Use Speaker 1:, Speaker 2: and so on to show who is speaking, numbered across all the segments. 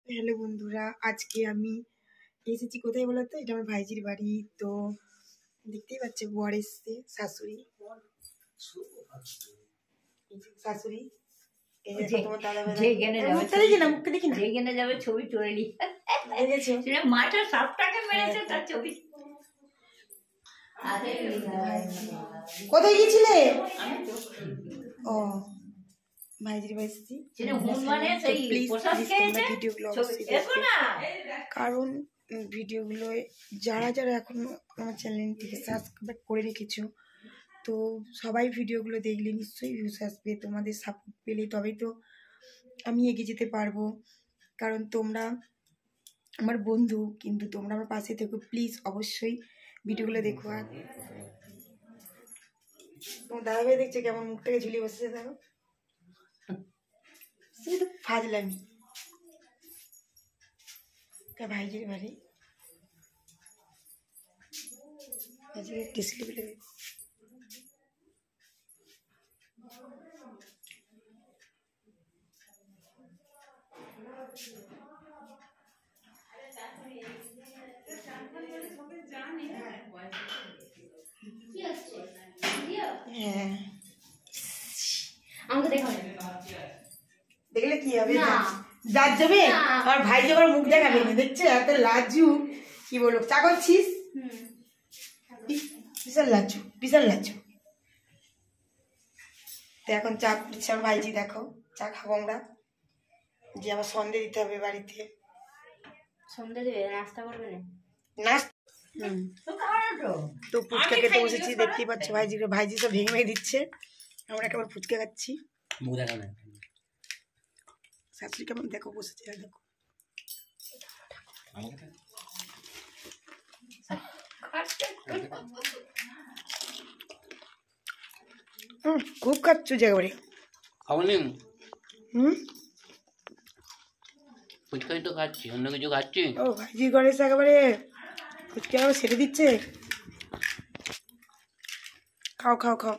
Speaker 1: Hello বন্ধুরা, আজকে আমি এসেছি কোথায় বলো তো? এটা আমার ভাইজির বাড়ি। তো দেখতেই পাচ্ছে বর এসছে, শাশুড়ি শাশুড়ি
Speaker 2: ছবি তুলে নি মাঠে সবটাকে মেরেছে তার ছবি।
Speaker 1: কোথায় গিয়েছিলে? ও ভাইজির বাড়ি এসেছি। কারণ ভিডিওগুলো যারা যারা এখনো আমার চ্যানেলটিকে সাবস্ক্রাইব করে রেখেছো, তো সবাই ভিডিওগুলো দেখলে নিশ্চয়ই ভিউজ আসবে। তোমাদের সাপোর্ট পেলে তবেই তো আমি এগিয়ে যেতে পারবো। কারণ তোমরা আমার বন্ধু, কিন্তু তোমরা আমার পাশে থেকো। প্লিজ অবশ্যই ভিডিওগুলো দেখো। আর তোমার দাদাভাই দেখছে কেমন মুখটাকে ঝুলিয়ে বসেছে, দেখো শুধু ফাজলামি। ভাইজির বাড়ি ডিসপ্লে দেখো। হ্যাঁ,
Speaker 2: আমাকে দেখো,
Speaker 1: দেখলে কি হবে? যার যাবে আমার ভাই যাবার মুখ দেখাবে না, দেখছে এত লাজু। কি বলবো, চা করছিস? বিশাল লাজু, বিশাল লাজু। তো এখন চা করছে আমার ভাইজি, দেখো চা খাবো আমরা। যে আবার সন্ধ্যে দিতে হবে বাড়িতে।
Speaker 2: সন্ধ্যে দেবে, নাস্তা করবে না?
Speaker 1: নাস্তা তো ফুচকা খেতে বসেছি, দেখতেই পাচ্ছ ভাইজি সব ভেঙে ভেঙে দিচ্ছে। আমরা কেমন ফুচকা খাচ্ছি, শাশুড়ি কেমন দেখো বসেছে, দেখো খুব খাচ্ছ যে একেবারে।
Speaker 3: ফুচকাই তো খাচ্ছি, অন্য কিছু খাচ্ছি।
Speaker 1: ও ভাইজি ঘরে একেবারে ফুচকা সেরে দিচ্ছে। খাও খাও খাও।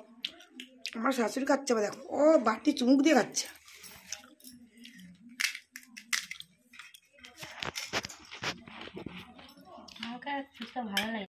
Speaker 1: আমার শাশুড়ি খাচ্ছে, বা দেখো ও বাটি চুমুক দিয়ে খাচ্ছে।
Speaker 2: আমাকে ফুচকা ভালো লাগে।